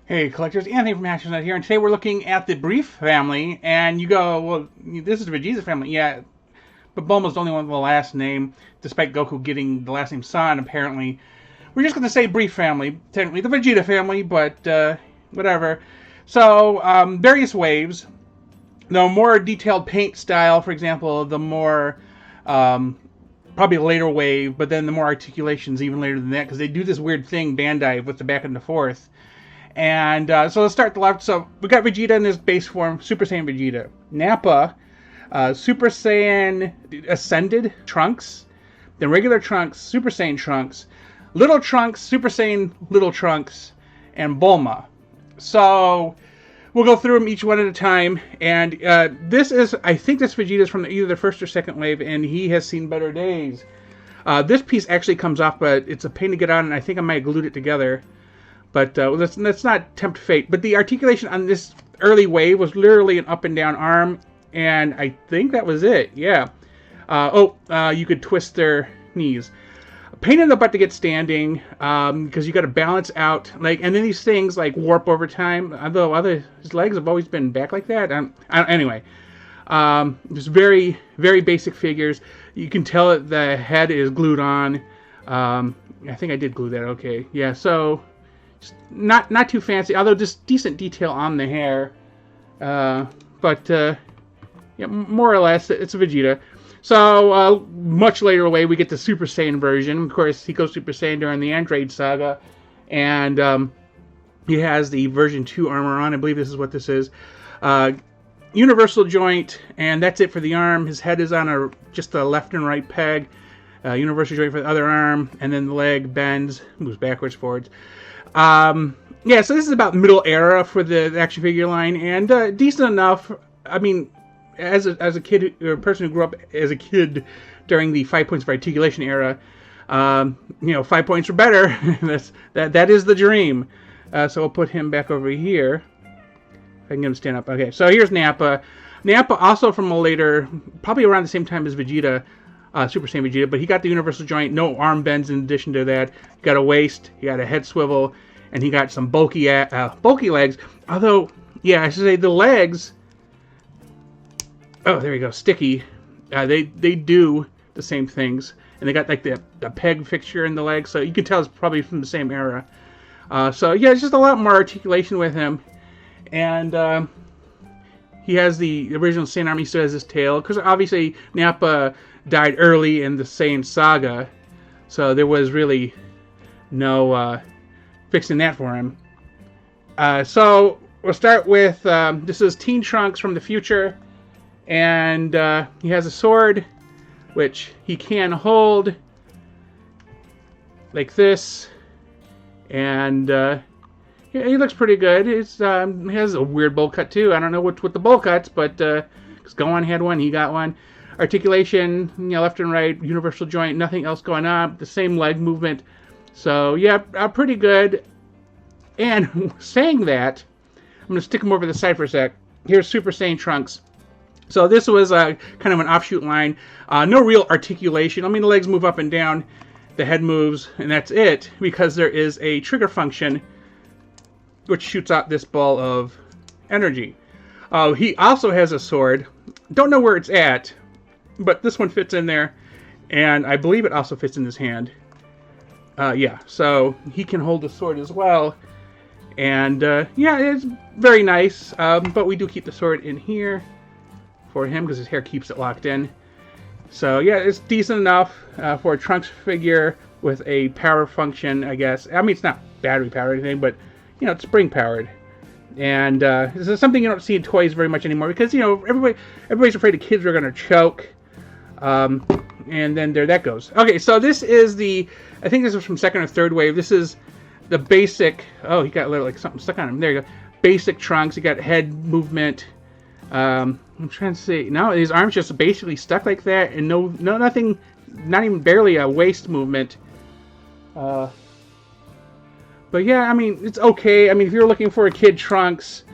Hey collectors, Anthony from Astronaut here, and today we're looking at the Brief family, and you go, well, this is the Vegeta family, yeah, but Bulma's the only one with the last name, despite Goku getting the last name San, apparently. We're just going to say Brief family, technically the Vegeta family, but whatever. So, various waves. The more detailed paint style, for example, the more, probably a later wave, but then the more articulations even later than that, because they do this weird thing, Bandai, with the back and the forth. And so let's start the left. So we got Vegeta in his base form, Super Saiyan Vegeta. Nappa, Super Saiyan Ascended Trunks, then regular Trunks, Super Saiyan Trunks, Little Trunks, Super Saiyan Little Trunks, and Bulma. So we'll go through them each one at a time. And this is, I think this Vegeta is from either the first or second wave, and he has seen better days. This piece actually comes off, but it's a pain to get on, and I think I might have glued it together. But let's not tempt fate. But the articulation on this early wave was literally an up and down arm. And I think that was it. Yeah. You could twist their knees. Pain in the butt to get standing. Because you got to balance out. And then these things like warp over time. Although his legs have always been back like that. Anyway. Just very, very basic figures. You can tell that the head is glued on. I think I did glue that. Okay. Yeah, so... Not too fancy, although just decent detail on the hair. Yeah, more or less, it's a Vegeta. So, much later away, we get the Super Saiyan version. Of course, he goes Super Saiyan during the Android saga. And he has the version 2 armor on. I believe this is what this is. Universal joint, and that's it for the arm. His head is on just a left and right peg. Universal joint for the other arm. And then the leg bends, moves backwards, forwards. Yeah, so this is about middle era for the action figure line, and decent enough. I mean, as a kid, or a person who grew up as a kid during the 5 points of articulation era, 5 points or better. that is the dream. So we'll put him back over here. If I can get him to stand up. Okay, so here's Nappa. Nappa also from a later, probably around the same time as Vegeta. Super Saiyan Vegeta, but he got the universal joint, no arm bends in addition to that. He got a waist, he got a head swivel, and he got some bulky legs. Although, yeah, I should say the legs, oh, there you go, sticky. They do the same things, and they got like the peg fixture in the legs, so you can tell it's probably from the same era. So yeah, it's just a lot more articulation with him, and he has the original Saiyan arm. He still has his tail, because obviously Nappa died early in the Saiyan saga, so there was really no fixing that for him. So we'll start with this is Teen Trunks from the future, and he has a sword which he can hold like this, and he looks pretty good. He has a weird bowl cut too. I don't know what's with the bowl cuts, but because Gohan had one, he got one. Articulation, left and right, universal joint, nothing else going on. The same leg movement. So, yeah, pretty good. And saying that, I'm going to stick him over the side for a sec. Here's Super Saiyan Trunks. So this was kind of an offshoot line. No real articulation. I mean, the legs move up and down. The head moves, and that's it. Because there is a trigger function which shoots out this ball of energy. He also has a sword. Don't know where it's at. But this one fits in there, and I believe it also fits in his hand. Yeah, so he can hold the sword as well. And, yeah, it's very nice. But we do keep the sword in here for him, because his hair keeps it locked in. So, yeah, it's decent enough for a Trunks figure with a power function, I guess. I mean, it's not battery powered or anything, but, it's spring powered. And this is something you don't see in toys very much anymore, because, everybody's afraid the kids are going to choke. And then there that goes. Okay, so this is I think this is from second or third wave. This is the basic, oh, he got a little, like something stuck on him. There you go. Basic Trunks. He got head movement. I'm trying to see. No, his arms just basically stuck like that, and nothing, not even barely a waist movement. But yeah, I mean, it's okay. I mean, if you're looking for a kid Trunks,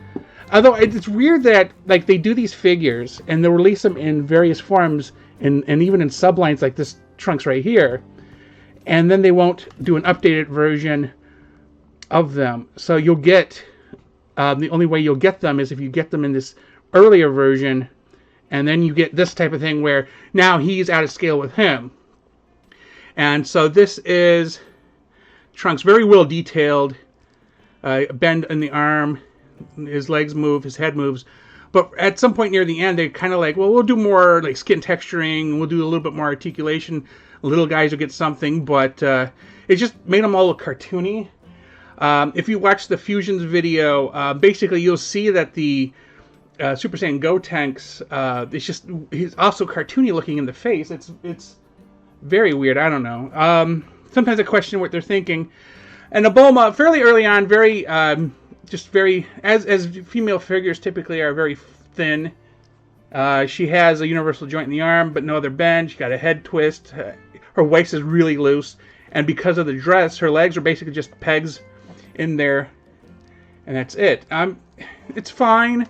although it's weird that like they do these figures and they'll release them in various forms and even in sublines like this Trunks right here, and then they won't do an updated version of them. So you'll get The only way you'll get them is if you get them in this earlier version, and then you get this type of thing where now he's out of scale with him. And so this is Trunks, very well detailed. Bend in the arm, his legs move, his head moves. But at some point near the end, they're kind of like, well, we'll do more like skin texturing, we'll do a little bit more articulation. Little guys will get something, but it just made them all look cartoony. If you watch the Fusions video, basically you'll see that the Super Saiyan Gotenks, he's also cartoony looking in the face. It's very weird. I don't know. Sometimes I question what they're thinking. And the Bulma, fairly early on, very as female figures typically are, very thin. She has a universal joint in the arm, but no other bend. She got a head twist. Her waist is really loose, and because of the dress, her legs are basically just pegs in there, and that's it. It's fine.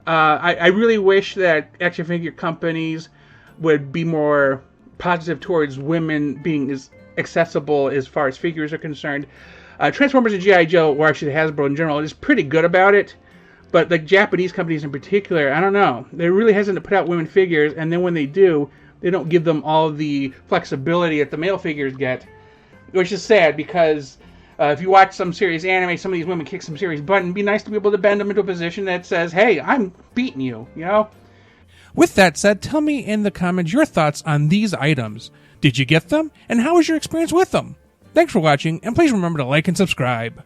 I really wish that action figure companies would be more positive towards women being as accessible as far as figures are concerned. Transformers and G.I. Joe, or actually Hasbro in general, is pretty good about it. But the Japanese companies in particular, I don't know. They're really hesitant to put out women figures, and then when they do, they don't give them all the flexibility that the male figures get, which is sad because if you watch some serious anime, some of these women kick some serious butt, and it'd be nice to be able to bend them into a position that says, hey, I'm beating you, you know? With that said, tell me in the comments your thoughts on these items. Did you get them? And how was your experience with them? Thanks for watching, and please remember to like and subscribe.